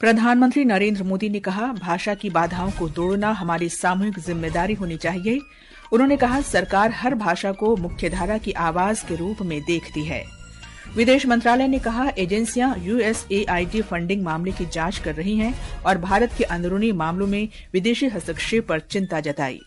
प्रधानमंत्री नरेंद्र मोदी ने कहा, भाषा की बाधाओं को तोड़ना हमारी सामूहिक जिम्मेदारी होनी चाहिए। उन्होंने कहा, सरकार हर भाषा को मुख्यधारा की आवाज के रूप में देखती है। विदेश मंत्रालय ने कहा, एजेंसियां USAID फंडिंग मामले की जांच कर रही हैं और भारत के अंदरूनी मामलों में विदेशी हस्तक्षेप पर चिंता जताई।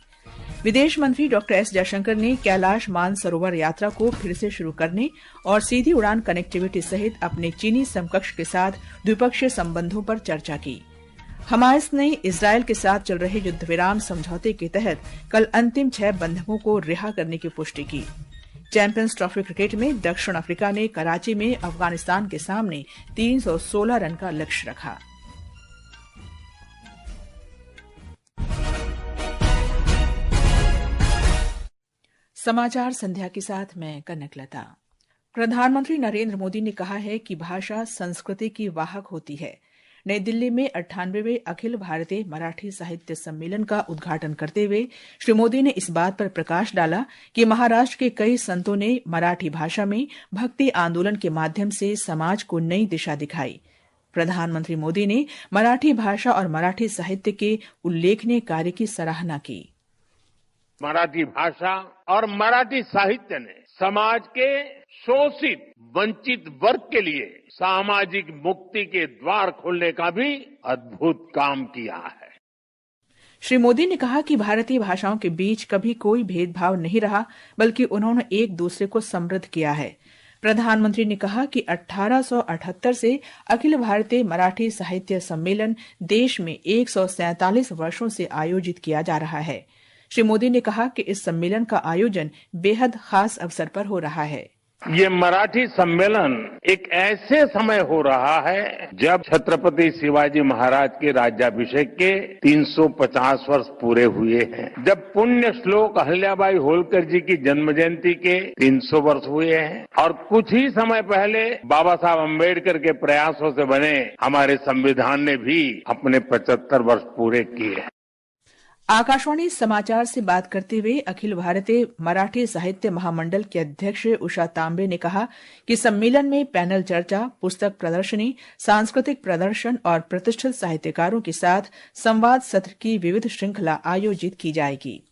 विदेश मंत्री डॉ एस जयशंकर ने कैलाश मानसरोवर यात्रा को फिर से शुरू करने और सीधी उड़ान कनेक्टिविटी सहित अपने चीनी समकक्ष के साथ द्विपक्षीय संबंधों पर चर्चा की। हमास ने इजरायल के साथ चल रहे युद्धविराम समझौते के तहत कल अंतिम 6 बंधकों को रिहा करने की पुष्टि की। चैंपियंस ट्रॉफी क्रिकेट में दक्षिण अफ्रीका ने कराची में अफगानिस्तान के सामने 316 रन का लक्ष्य रखा। समाचार संध्या के साथ मैं कनकलता। प्रधानमंत्री नरेंद्र मोदी ने कहा है कि भाषा संस्कृति की वाहक होती है। नई दिल्ली में 98वें अखिल भारतीय मराठी साहित्य सम्मेलन का उद्घाटन करते हुए श्री मोदी ने इस बात पर प्रकाश डाला कि महाराष्ट्र के कई संतों ने मराठी भाषा में भक्ति आंदोलन के माध्यम से समाज को नई दिशा दिखाई। प्रधानमंत्री मोदी ने मराठी भाषा और मराठी साहित्य के उल्लेखनीय कार्य की सराहना की। मराठी भाषा और मराठी साहित्य ने समाज के शोषित वंचित वर्ग के लिए सामाजिक मुक्ति के द्वार खोलने का भी अद्भुत काम किया है। श्री मोदी ने कहा कि भारतीय भाषाओं के बीच कभी कोई भेदभाव नहीं रहा, बल्कि उन्होंने एक दूसरे को समृद्ध किया है। प्रधानमंत्री ने कहा कि 1878 से अखिल भारतीय मराठी साहित्य सम्मेलन देश में 147 वर्षों से आयोजित किया जा रहा है। श्री मोदी ने कहा कि इस सम्मेलन का आयोजन बेहद खास अवसर पर हो रहा है। ये मराठी सम्मेलन एक ऐसे समय हो रहा है जब छत्रपति शिवाजी महाराज के राज्याभिषेक के 350 वर्ष पूरे हुए हैं, जब पुण्य श्लोक अहिल्याबाई होलकर जी की जन्म जयंती के 300 वर्ष हुए हैं और कुछ ही समय पहले बाबा साहब अम्बेडकर के प्रयासों से बने हमारे संविधान ने भी अपने 75 वर्ष पूरे किए हैं। आकाशवाणी समाचार से बात करते हुए अखिल भारतीय मराठी साहित्य महामंडल के अध्यक्ष उषा तांबे ने कहा कि सम्मेलन में पैनल चर्चा, पुस्तक प्रदर्शनी, सांस्कृतिक प्रदर्शन और प्रतिष्ठित साहित्यकारों के साथ संवाद सत्र की विविध श्रृंखला आयोजित की जाएगी।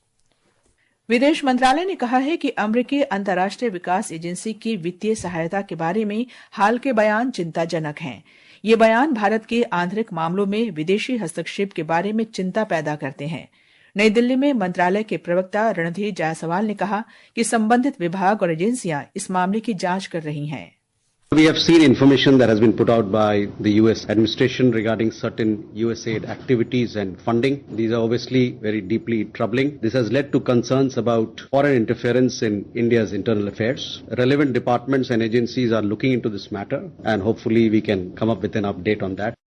विदेश मंत्रालय ने कहा है कि अमेरिकी अंतर्राष्ट्रीय विकास एजेंसी की वित्तीय सहायता के बारे में हाल के बयान चिंताजनक हैं। ये बयान भारत के आंतरिक मामलों में विदेशी हस्तक्षेप के बारे में चिंता पैदा करते हैं। नई दिल्ली में मंत्रालय के प्रवक्ता रणधीर जायसवाल ने कहा कि संबंधित विभाग और एजेंसियां इस मामले की जांच कर रही हैं। We have seen information that has been put out by the US administration regarding certain USAID activities and funding. These are obviously very deeply troubling. This has led to concerns about foreign interference in India's internal affairs. Relevant departments and agencies are looking into this matter and hopefully we can come up with an update on that.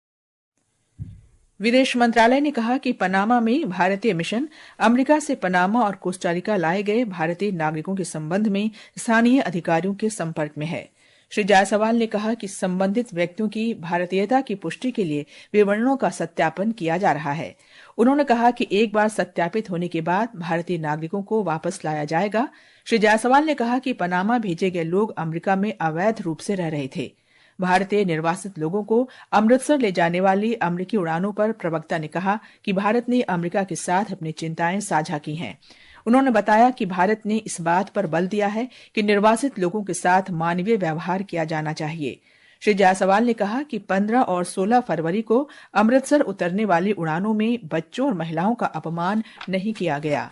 विदेश मंत्रालय ने कहा कि Panama में भारतीय mission America से Panama और Costa Rica लाए गए भारतीय नागरिकों के संबंध में स्थानीय अधिकारियों के संपर्क में है। श्री जायसवाल ने कहा कि संबंधित व्यक्तियों की भारतीयता की पुष्टि के लिए विवरणों का सत्यापन किया जा रहा है। उन्होंने कहा कि एक बार सत्यापित होने के बाद भारतीय नागरिकों को वापस लाया जाएगा। श्री जायसवाल ने कहा कि पनामा भेजे गए लोग अमेरिका में अवैध रूप से रह रहे थे। भारतीय निर्वासित लोगों को अमृतसर ले जाने वाली अमेरिकी उड़ानों पर प्रवक्ता ने कहा कि भारत ने अमेरिका के साथ अपनी चिंताएं साझा की हैं। उन्होंने बताया कि भारत ने इस बात पर बल दिया है कि निर्वासित लोगों के साथ मानवीय व्यवहार किया जाना चाहिए। श्री जायसवाल ने कहा कि 15 और 16 फरवरी को अमृतसर उतरने वाली उड़ानों में बच्चों और महिलाओं का अपमान नहीं किया गया।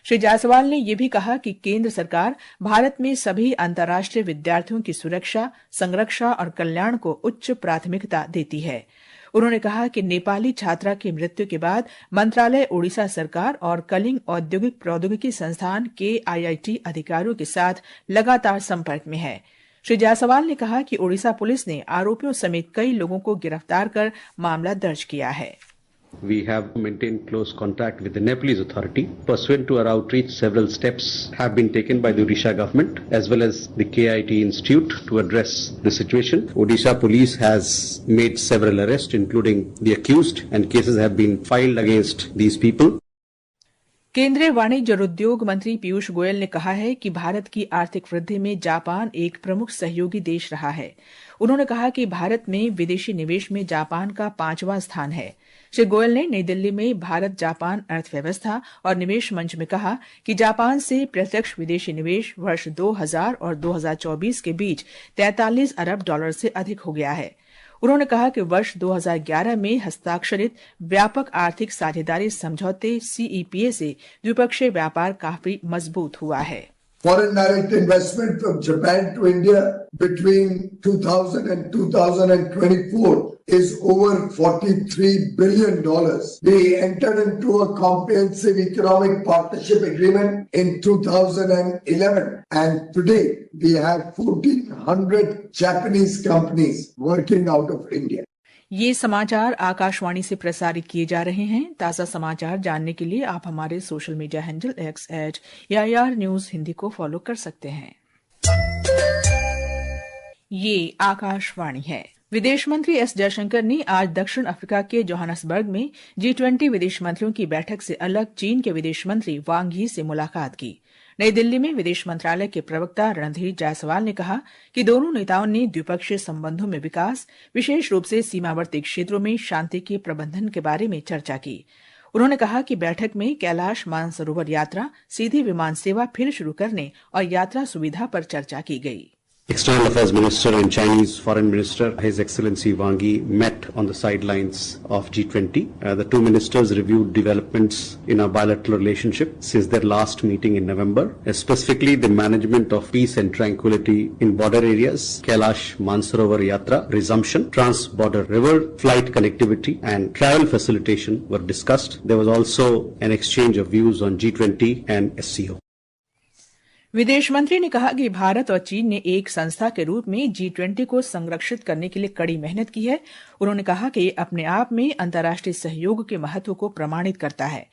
श्री जायसवाल ने यह भी कहा कि केंद्र सरकार भारत में सभी अंतर्राष्ट्रीय विद्यार्थियों की सुरक्षा, संरक्षा और कल्याण को उच्च प्राथमिकता देती है। उन्होंने कहा कि नेपाली छात्रा की मृत्यु के बाद मंत्रालय ओडिशा सरकार और कलिंग औद्योगिक प्रौद्योगिकी संस्थान KIIT अधिकारियों के साथ लगातार संपर्क में है। श्री जायसवाल ने कहा कि ओडिशा पुलिस ने आरोपियों समेत कई लोगों को गिरफ्तार कर मामला दर्ज किया है। We have maintained close contact with the Nepalese authority. Pursuant to our outreach, several steps have been taken by the Odisha government as well as the KIT Institute to address the situation. Odisha police has made several arrests, including the accused, and cases have been filed against these people. केंद्रीय वाणिज्य और उद्योग मंत्री पीयूष गोयल ने कहा है कि भारत की आर्थिक वृद्धि में जापान एक प्रमुख सहयोगी देश रहा है। उन्होंने कहा कि भारत में विदेशी निवेश में जापान का 5वां स्थान है। श्री गोयल ने नई दिल्ली में भारत जापान अर्थव्यवस्था और निवेश मंच में कहा कि जापान से प्रत्यक्ष विदेशी निवेश वर्ष 2000 और 2024 के बीच 43 अरब डॉलर से अधिक हो गया है। उन्होंने कहा कि वर्ष 2011 में हस्ताक्षरित व्यापक आर्थिक साझेदारी समझौते सीईपीए से द्विपक्षीय व्यापार काफी मजबूत हुआ है। Foreign direct investment from Japan to India between 2000 and 2024 is over $43 billion. We entered into a comprehensive economic partnership agreement in 2011 and today we have 1,400 Japanese companies working out of India. ये समाचार आकाशवाणी से प्रसारित किए जा रहे हैं। ताज़ा समाचार जानने के लिए आप हमारे social media handle @AIR news Hindi को फॉलो कर सकते हैं। ये आकाशवाणी है। विदेश मंत्री एस जयशंकर ने आज दक्षिण अफ्रीका के जोहान्सबर्ग में G20 विदेश मंत्रियों की बैठक से अलग चीन के विदेश मंत्री वांग यी से मुलाकात की। नई दिल्ली में विदेश मंत्रालय के प्रवक्ता रणधीर जायसवाल ने कहा कि दोनों नेताओं ने द्विपक्षीय संबंधों में विकास, विशेष रूप से सीमावर्ती क्षेत्रों में शांति के प्रबंधन के बारे में चर्चा की। उन्होंने कहा कि बैठक में कैलाश मानसरोवर यात्रा, सीधी विमान सेवा फिर शुरू करने और यात्रा सुविधा पर चर्चा की गई। External Affairs Minister and Chinese Foreign Minister, His Excellency Wang Yi, met on the sidelines of G20. The two ministers reviewed developments in our bilateral relationship since their last meeting in November, specifically the management of peace and tranquility in border areas, Kailash Mansarovar Yatra resumption, trans-border river flight connectivity and travel facilitation were discussed. There was also an exchange of views on G20 and SCO. विदेश मंत्री ने कहा कि भारत और चीन ने एक संस्था के रूप में G20 को संरक्षित करने के लिए कड़ी मेहनत की है। उन्होंने कहा कि ये अपने आप में अंतर्राष्ट्रीय सहयोग के महत्व को प्रमाणित करता है।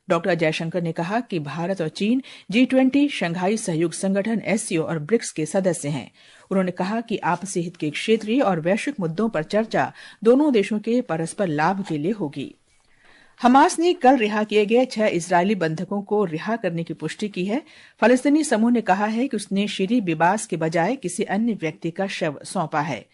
डॉक्टर जयशंकर ने कहा कि भारत और चीन G20, शंघाई सहयोग संगठन SCO और ब्रिक्स के सदस्य हैं। उन्होंने कहा कि आपसी हित के क्षेत्रीय और वैश्विक मुद्दों पर चर्चा दोनों देशों के परस्पर लाभ के लिए होगी। हमास ने कल रिहा किए गए 6 इजरायली बंधकों को रिहा करने की पुष्टि की है। फलस्तीनी समूह ने कहा है कि उसने शीरी बिबास के बजाय किसी अन्य व्यक्ति का शव सौंपा है।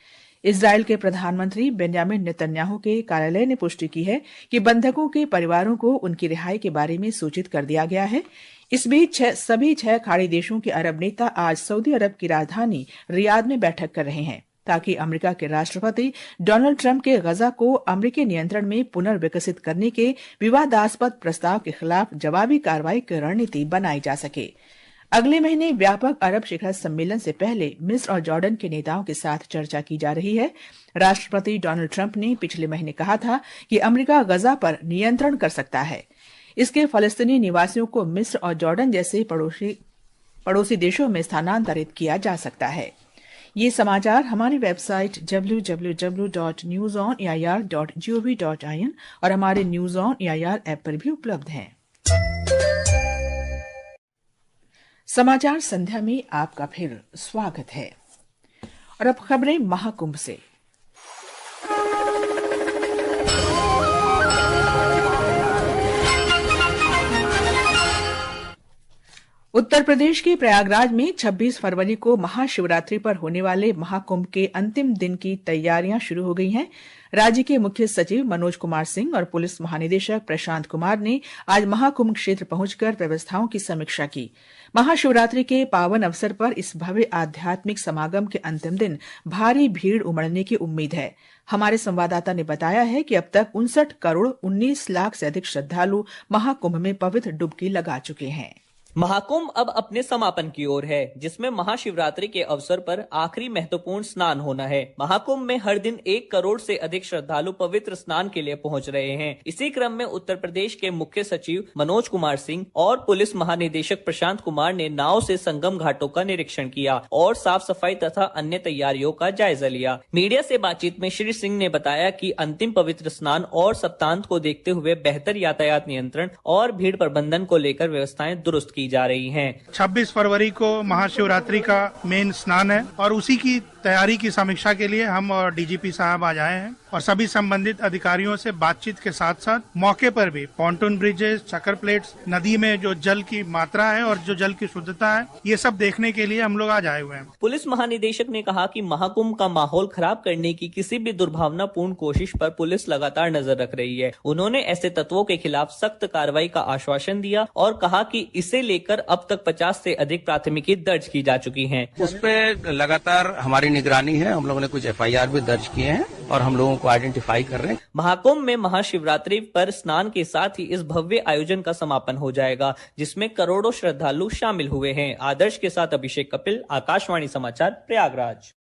इजरायल के प्रधानमंत्री बेंजामिन नेतन्याहू के कार्यालय ने पुष्टि की है कि बंधकों के परिवारों को उनकी रिहाई के बारे में सूचित कर दिया गया है। इस बीच सभी 6 खाड़ी देशों के अरब नेता आज सऊदी अरब की राजधानी रियाद में बैठक कर रहे हैं ताकि अमेरिका के राष्ट्रपति डोनाल्ड ट्रंप के गजा को अमेरिकी नियंत्रण में पुनर्विकसित करने के विवादास्पद प्रस्ताव के खिलाफ जवाबी कार्रवाई की रणनीति बनाई जा सके। अगले महीने व्यापक अरब शिखर सम्मेलन से पहले मिस्र और जॉर्डन के नेताओं के साथ चर्चा की जा रही है। राष्ट्रपति डोनाल्ड ट्रंप ने पिछले महीने कहा था कि अमेरिका गजा पर नियंत्रण कर सकता है। इसके फलस्तीनी निवासियों को मिस्र और जॉर्डन जैसे पड़ोसी देशों में स्थानांतरित किया जा सकता है। ये समाचार हमारी वेबसाइट www.newsonair.gov.in और हमारे न्यूज ऑन एआईआर ऐप पर भी उपलब्ध हैं। समाचार संध्या में आपका फिर स्वागत है। और अब खबरें महाकुंभ से। उत्तर प्रदेश के प्रयागराज में 26 फरवरी को महाशिवरात्रि पर होने वाले महाकुंभ के अंतिम दिन की तैयारियां शुरू हो गई हैं। राज्य के मुख्य सचिव मनोज कुमार सिंह और पुलिस महानिदेशक प्रशांत कुमार ने आज महाकुंभ क्षेत्र पहुंचकर व्यवस्थाओं की समीक्षा की। महाशिवरात्रि के पावन अवसर पर इस भव्य आध्यात्मिक समागम के अंतिम दिन भारी भीड़ उमड़ने की उम्मीद है। हमारे संवाददाता ने बताया है कि अब तक 59 करोड़ 19 लाख से अधिक श्रद्धालु महाकुंभ में पवित्र डुबकी लगा चुके हैं। महाकुंभ अब अपने समापन की ओर है, जिसमें महाशिवरात्रि के अवसर पर आखिरी महत्वपूर्ण स्नान होना है। महाकुंभ में हर दिन 1 करोड़ से अधिक श्रद्धालु पवित्र स्नान के लिए पहुंच रहे हैं। इसी क्रम में उत्तर प्रदेश के मुख्य सचिव मनोज कुमार सिंह और पुलिस महानिदेशक प्रशांत कुमार ने नाव से संगम घाटों का निरीक्षण किया और साफ सफाई तथा अन्य तैयारियों का जायजा लिया। मीडिया से बातचीत में श्री सिंह ने बताया कि अंतिम पवित्र स्नान और सप्तांत को देखते हुए बेहतर यातायात नियंत्रण और भीड़ प्रबंधन को लेकर व्यवस्थाएं दुरुस्त की जा रही हैं। 26 फरवरी को महाशिवरात्रि का मेन स्नान है और उसी की तैयारी की समीक्षा के लिए हम और डीजीपी साहब आज आए हैं और सभी संबंधित अधिकारियों से बातचीत के साथ साथ मौके पर भी पॉन्टून ब्रिजेस, चक्कर प्लेट्स, नदी में जो जल की मात्रा है और जो जल की शुद्धता है, ये सब देखने के लिए हम लोग आज आए हुए हैं। पुलिस महानिदेशक ने कहा कि महाकुंभ का माहौल खराब करने की किसी भी दुर्भावनापूर्ण कोशिश पर पुलिस लगातार नजर रख रही है। उन्होंने ऐसे तत्वों के खिलाफ सख्त कार्रवाई का आश्वासन दिया और कहा कि इसे लेकर अब तक 50 से अधिक प्राथमिकी दर्ज की जा चुकी हैं। उस पे लगातार हमारी निगरानी है। हम लोगों ने कुछ FIR भी दर्ज किए हैं और हम लोगों को आइडेंटिफाई कर रहे हैं। महाकुंभ में महाशिवरात्रि पर स्नान के साथ ही इस भव्य आयोजन का समापन हो जाएगा, जिसमें करोड़ों श्रद्धालु शामिल हुए हैं। आदर्श के साथ अभिषेक कपिल, आकाशवाणी समाचार, प्रयागराज।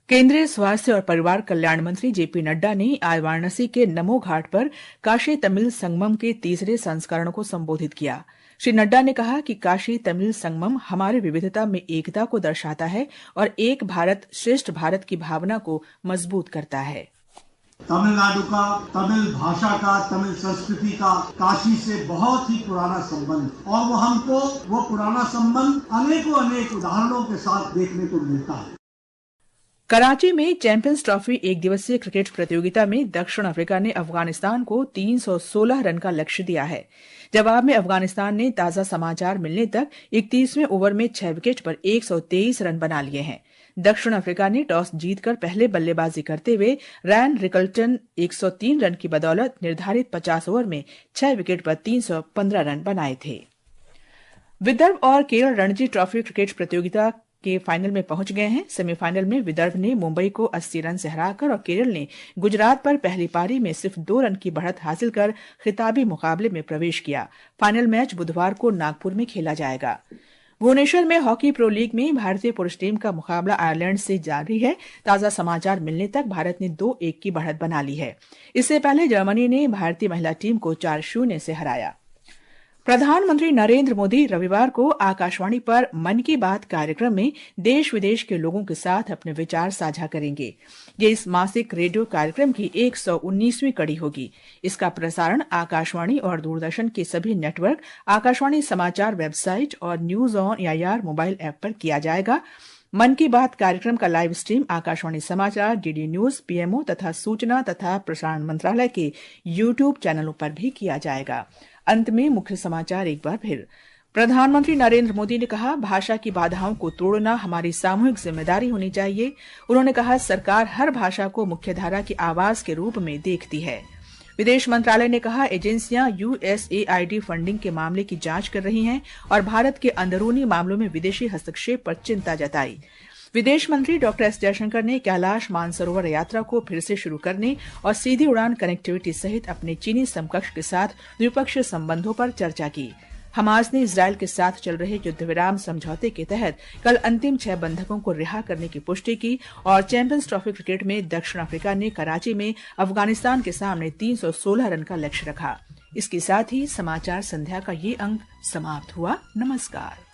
केंद्रीय स्वास्थ्य और परिवार कल्याण मंत्री JP नड्डा ने आज वाराणसी के नमो घाट पर काशी तमिल संगमम के तीसरे संस्करण को संबोधित किया। श्री नड्डा ने कहा कि काशी तमिल संगमम हमारी विविधता में एकता को दर्शाता है और एक भारत श्रेष्ठ भारत की भावना को मजबूत करता है। तमिलनाडु का, तमिल भाषा का, तमिल संस्कृति का काशी से बहुत ही पुराना संबंध, और वो हमको वो पुराना संबंध अनेक उदाहरणों के साथ देखने को मिलता है। कराची में चैंपियंस ट्रॉफी एक दिवसीय क्रिकेट प्रतियोगिता में दक्षिण अफ्रीका ने अफगानिस्तान को 316 रन का लक्ष्य दिया है। जवाब में अफगानिस्तान ने ताजा समाचार मिलने तक 31वें ओवर में 6 विकेट पर 123 रन बना लिए हैं। दक्षिण अफ्रीका ने टॉस जीतकर पहले बल्लेबाजी करते हुए रैन रिकल्टन 103 रन की बदौलत निर्धारित 50 ओवर में 6 विकेट पर 315 रन बनाए थे। विदर्भ और केरल रणजी ट्रॉफी क्रिकेट प्रतियोगिता के फाइनल में पहुंच गए हैं। सेमीफाइनल में विदर्भ ने मुंबई को 80 रन से हराकर और केरल ने गुजरात पर पहली पारी में सिर्फ 2 रन की बढ़त हासिल कर खिताबी मुकाबले में प्रवेश किया। फाइनल मैच बुधवार को नागपुर में खेला जाएगा। भुवनेश्वर में हॉकी प्रो लीग में भारतीय पुरुष टीम का मुकाबला आयरलैंड से जारी है। ताजा समाचार मिलने तक भारत ने 2-1 की बढ़त बना ली है। इससे पहले जर्मनी ने भारतीय महिला टीम को 4-0 से हराया। प्रधानमंत्री नरेंद्र मोदी रविवार को आकाशवाणी पर मन की बात कार्यक्रम में देश विदेश के लोगों के साथ अपने विचार साझा करेंगे। ये इस मासिक रेडियो कार्यक्रम की 119वीं कड़ी होगी। इसका प्रसारण आकाशवाणी और दूरदर्शन के सभी नेटवर्क, आकाशवाणी समाचार वेबसाइट और news on AIR mobile app पर किया जाएगा। मन की बात कार्यक्रम का लाइव स्ट्रीम आकाशवाणी समाचार, DD न्यूज, PMO तथा सूचना तथा प्रसारण मंत्रालय के YouTube चैनलों पर भी किया जाएगा। अंत में मुख्य समाचार एक बार फिर। प्रधानमंत्री नरेंद्र मोदी ने कहा, भाषा की बाधाओं को तोड़ना हमारी सामूहिक जिम्मेदारी होनी चाहिए। उन्होंने कहा, सरकार हर भाषा को मुख्यधारा की आवाज के रूप में देखती है। विदेश मंत्रालय ने कहा, एजेंसियां USAID फंडिंग के मामले की जांच कर रही हैं और भारत के अंदरूनी मामलों में विदेशी हस्तक्षेप पर चिंता जताई। विदेश मंत्री डॉ एस जयशंकर ने कैलाश मानसरोवर यात्रा को फिर से शुरू करने और सीधी उड़ान कनेक्टिविटी सहित अपने चीनी समकक्ष के साथ द्विपक्षीय संबंधों पर चर्चा की। हमास ने इजरायल के साथ चल रहे युद्ध विराम समझौते के तहत कल अंतिम 6 बंधकों को रिहा करने की पुष्टि की और चैंपियंस ट्रॉफी क्रिकेट में दक्षिण अफ्रीका ने कराची में अफगानिस्तान के सामने 316 रन का लक्ष्य रखा। इसके साथ ही समाचार संध्या का ये अंक समाप्त हुआ। नमस्कार।